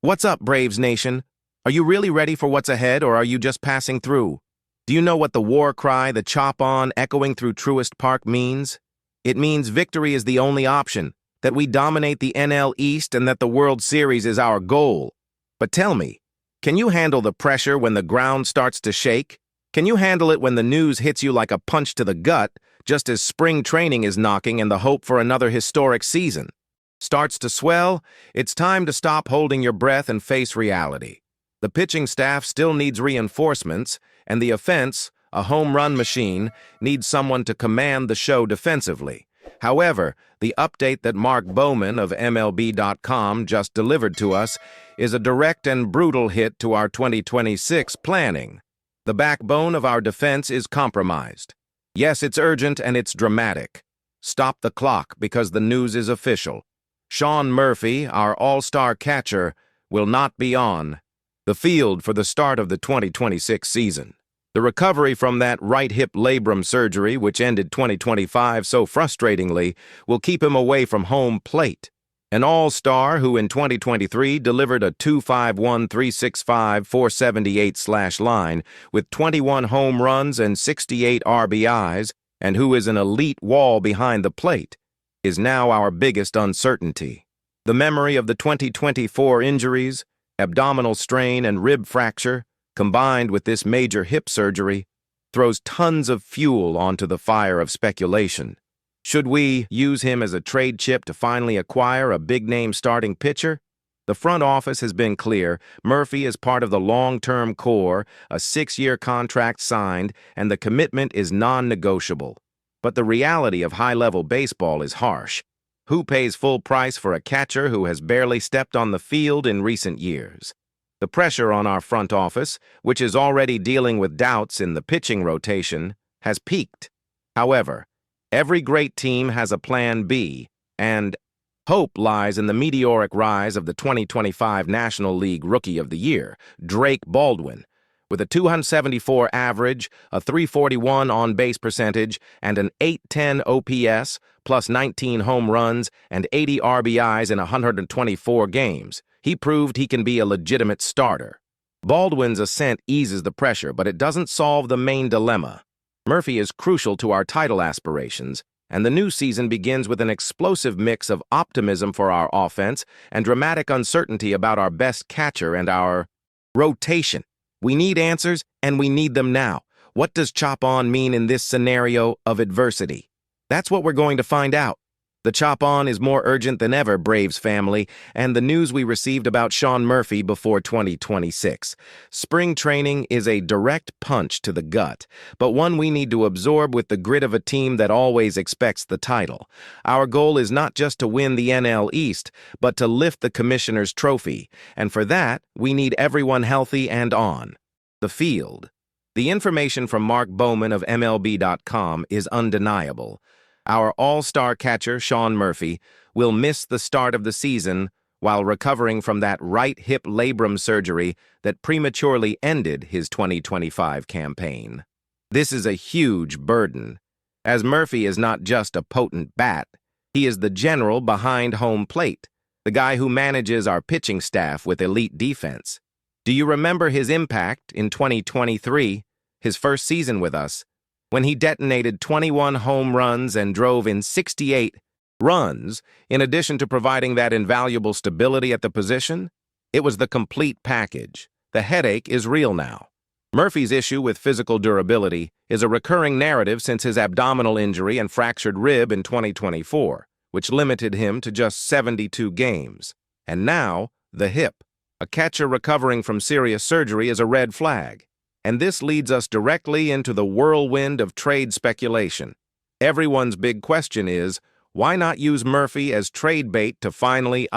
What's up, Braves Nation? Are you really ready for what's ahead, or are you just passing through? Do you know what the war cry, the chop on, echoing through Truist Park means? It means victory is the only option, that we dominate the NL East and that the World Series is our goal. But tell me, can you handle the pressure when the ground starts to shake? Can you handle it when the news hits you like a punch to the gut, just as spring training is knocking and the hope for another historic season starts to swell? It's time to stop holding your breath and face reality. The pitching staff still needs reinforcements, and the offense, a home run machine, needs someone to command the show defensively. However, the update that Mark Bowman of MLB.com just delivered to us is a direct and brutal hit to our 2026 planning. The backbone of our defense is compromised. Yes, it's urgent and it's dramatic. Stop the clock because the news is official. Sean Murphy, our all-star catcher, will not be on the field for the start of the 2026 season. The recovery from that right hip labrum surgery, which ended 2025 so frustratingly, will keep him away from home plate. An all-star who in 2023 delivered a 2.51, 3.65, 478 line with 21 home runs and 68 RBIs, and who is an elite wall behind the plate, is now our biggest uncertainty. The memory of the 2024 injuries, abdominal strain and rib fracture, combined with this major hip surgery, throws tons of fuel onto the fire of speculation. Should we use him as a trade chip to finally acquire a big-name starting pitcher? The front office has been clear. Murphy is part of the long-term core, a 6-year contract signed, and the commitment is non-negotiable. But the reality of high-level baseball is harsh. Who pays full price for a catcher who has barely stepped on the field in recent years? The pressure on our front office, which is already dealing with doubts in the pitching rotation, has peaked. However, every great team has a plan B, and hope lies in the meteoric rise of the 2025 National League Rookie of the Year, Drake Baldwin. With a 274 average, a 341 on-base percentage, and an 810 OPS, plus 19 home runs and 80 RBIs in 124 games, he proved he can be a legitimate starter. Baldwin's ascent eases the pressure, but it doesn't solve the main dilemma. Murphy is crucial to our title aspirations, and the new season begins with an explosive mix of optimism for our offense and dramatic uncertainty about our best catcher and our rotation. We need answers, and we need them now. What does chop on mean in this scenario of adversity? That's what we're going to find out. The chop on is more urgent than ever, Braves family, and the news we received about Sean Murphy before 2026. Spring training is a direct punch to the gut, but one we need to absorb with the grit of a team that always expects the title. Our goal is not just to win the NL East, but to lift the Commissioner's trophy, and for that, we need everyone healthy and on the field. The information from Mark Bowman of MLB.com is undeniable. Our all-star catcher, Sean Murphy, will miss the start of the season while recovering from that right hip labrum surgery that prematurely ended his 2025 campaign. This is a huge burden, as Murphy is not just a potent bat, he is the general behind home plate, the guy who manages our pitching staff with elite defense. Do you remember his impact in 2023, his first season with us, when he detonated 21 home runs and drove in 68 runs, in addition to providing that invaluable stability at the position? It was the complete package. The headache is real now. Murphy's issue with physical durability is a recurring narrative since his abdominal injury and fractured rib in 2024, which limited him to just 72 games. And now, the hip. A catcher recovering from serious surgery is a red flag. And this leads us directly into the whirlwind of trade speculation. Everyone's big question is, why not use Murphy as trade bait to finally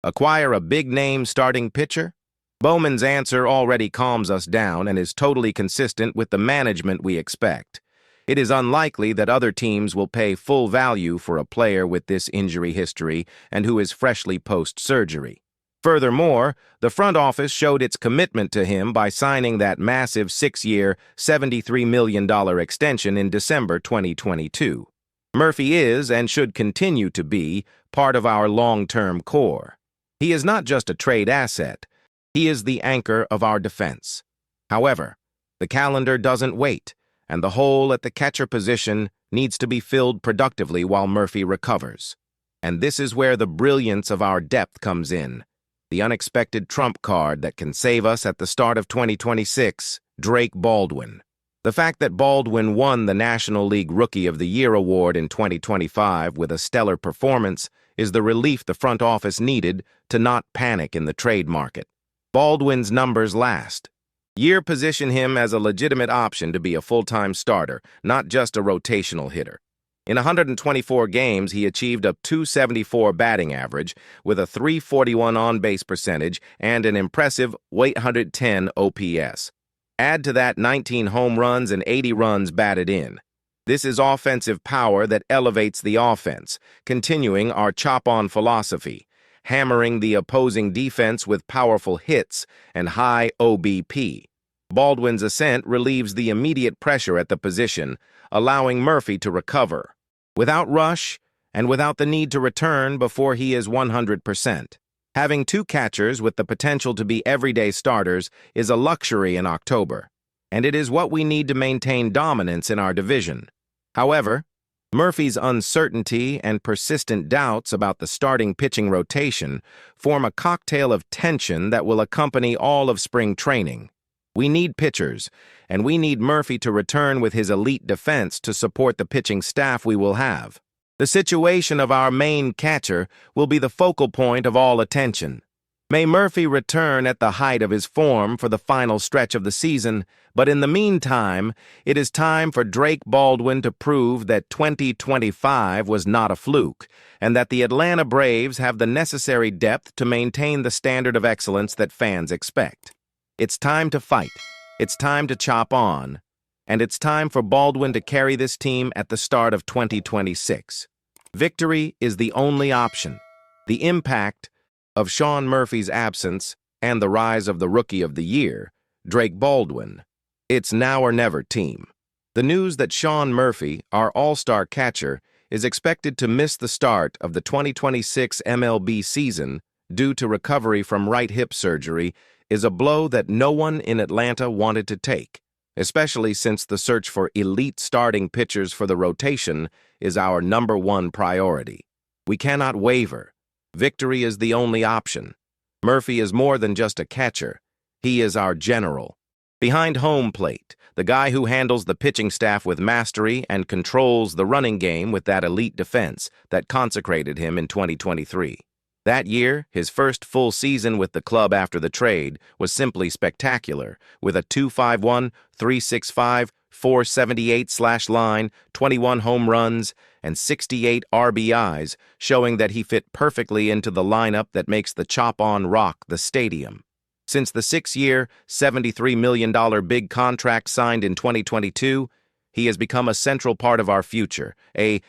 acquire a big-name starting pitcher? Bowman's answer already calms us down and is totally consistent with the management we expect. It is unlikely that other teams will pay full value for a player with this injury history and who is freshly post-surgery. Furthermore, the front office showed its commitment to him by signing that massive 6-year, $73 million extension in December 2022. Murphy is, and should continue to be, part of our long-term core. He is not just a trade asset, he is the anchor of our defense. However, the calendar doesn't wait, and the hole at the catcher position needs to be filled productively while Murphy recovers. And this is where the brilliance of our depth comes in. The unexpected trump card that can save us at the start of 2026, Drake Baldwin. The fact that Baldwin won the National League Rookie of the Year award in 2025 with a stellar performance is the relief the front office needed to not panic in the trade market. Baldwin's numbers last. Year position him as a legitimate option to be a full-time starter, not just a rotational hitter. In 124 games, he achieved a .274 batting average with a .341 on-base percentage and an impressive 810 OPS. Add to that 19 home runs and 80 runs batted in. This is offensive power that elevates the offense, continuing our chop-on philosophy, hammering the opposing defense with powerful hits and high OBP. Baldwin's ascent relieves the immediate pressure at the position, allowing Murphy to recover, without rush and without the need to return before he is 100%. Having two catchers with the potential to be everyday starters is a luxury in October, and it is what we need to maintain dominance in our division. However, Murphy's uncertainty and persistent doubts about the starting pitching rotation form a cocktail of tension that will accompany all of spring training. We need pitchers, and we need Murphy to return with his elite defense to support the pitching staff we will have. The situation of our main catcher will be the focal point of all attention. May Murphy return at the height of his form for the final stretch of the season, but in the meantime, it is time for Drake Baldwin to prove that 2025 was not a fluke, and that the Atlanta Braves have the necessary depth to maintain the standard of excellence that fans expect. It's time to fight, it's time to chop on, and it's time for Baldwin to carry this team at the start of 2026. Victory is the only option. The impact of Sean Murphy's absence and the rise of the Rookie of the Year, Drake Baldwin. It's now or never team. The news that Sean Murphy, our all-star catcher, is expected to miss the start of the 2026 MLB season due to recovery from right hip surgery is a blow that no one in Atlanta wanted to take, especially since the search for elite starting pitchers for the rotation is our #1 priority. We cannot waver. Victory is the only option. Murphy is more than just a catcher. He is our general. Behind home plate, the guy who handles the pitching staff with mastery and controls the running game with that elite defense that consecrated him in 2023. That year, his first full season with the club after the trade was simply spectacular, with a .251, .365, .478/line, 21 home runs, and 68 RBIs, showing that he fit perfectly into the lineup that makes the chop-on rock the stadium. Since the 6-year, $73 million big contract signed in 2022, he has become a central part of our future, a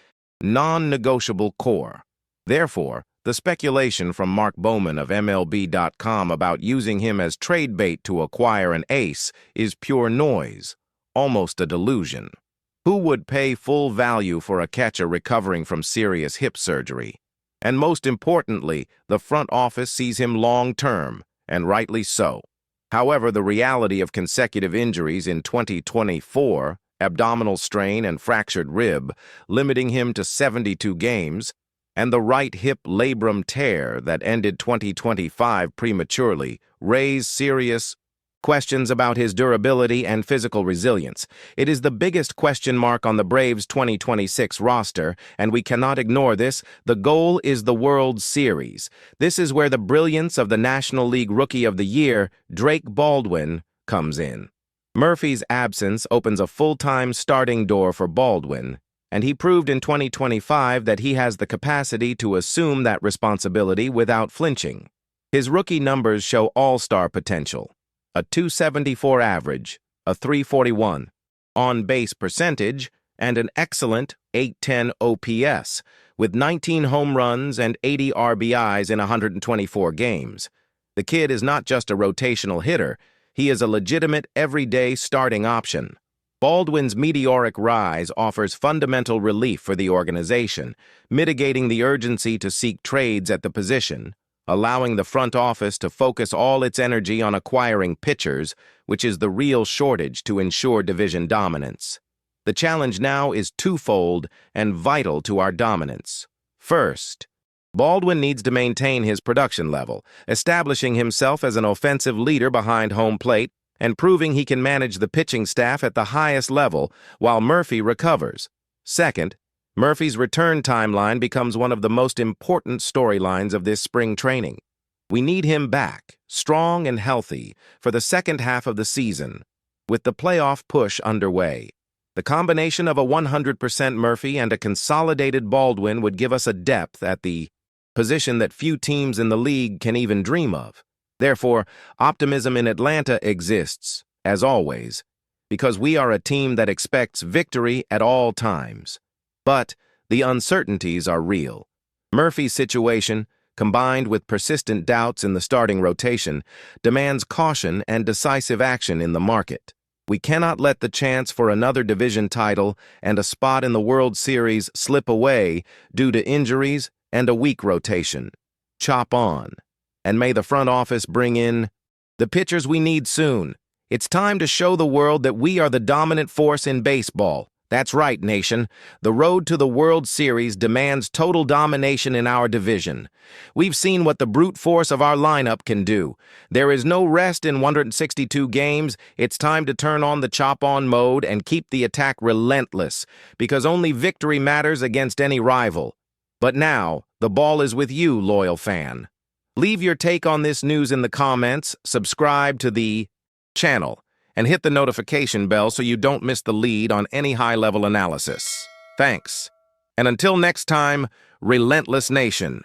non-negotiable core. Therefore, the speculation from Mark Bowman of MLB.com about using him as trade bait to acquire an ace is pure noise, almost a delusion. Who would pay full value for a catcher recovering from serious hip surgery? And most importantly, the front office sees him long-term, and rightly so. However, the reality of consecutive injuries in 2024, abdominal strain and fractured rib, limiting him to 72 games, and the right hip labrum tear that ended 2025 prematurely raise serious questions about his durability and physical resilience. It is the biggest question mark on the Braves' 2026 roster, and we cannot ignore this. The goal is the World Series. This is where the brilliance of the National League Rookie of the Year, Drake Baldwin, comes in. Murphy's absence opens a full-time starting door for Baldwin, and he proved in 2025 that he has the capacity to assume that responsibility without flinching. His rookie numbers show all-star potential. A .274 average, a .341 on-base percentage, and an excellent 810 OPS, with 19 home runs and 80 RBIs in 124 games. The kid is not just a rotational hitter, he is a legitimate everyday starting option. Baldwin's meteoric rise offers fundamental relief for the organization, mitigating the urgency to seek trades at the position. allowing the front office to focus all its energy on acquiring pitchers, which is the real shortage to ensure division dominance. The challenge now is twofold and vital to our dominance. First, Baldwin needs to maintain his production level, establishing himself as an offensive leader behind home plate and proving he can manage the pitching staff at the highest level while Murphy recovers. Second, Murphy's return timeline becomes one of the most important storylines of this spring training. We need him back, strong and healthy, for the second half of the season, with the playoff push underway. The combination of a 100% Murphy and a consolidated Baldwin would give us a depth at the position that few teams in the league can even dream of. Therefore, optimism in Atlanta exists, as always, because we are a team that expects victory at all times. But the uncertainties are real. Murphy's situation, combined with persistent doubts in the starting rotation, demands caution and decisive action in the market. We cannot let the chance for another division title and a spot in the World Series slip away due to injuries and a weak rotation. Chop on. And may the front office bring in the pitchers we need soon. It's time to show the world that we are the dominant force in baseball. That's right, nation. The road to the World Series demands total domination in our division. We've seen what the brute force of our lineup can do. There is no rest in 162 games. It's time to turn on the chop-on mode and keep the attack relentless, because only victory matters against any rival. But now, the ball is with you, loyal fan. Leave your take on this news in the comments, subscribe to the channel, and hit the notification bell so you don't miss the lead on any high-level analysis. Thanks. And until next time, Relentless Nation.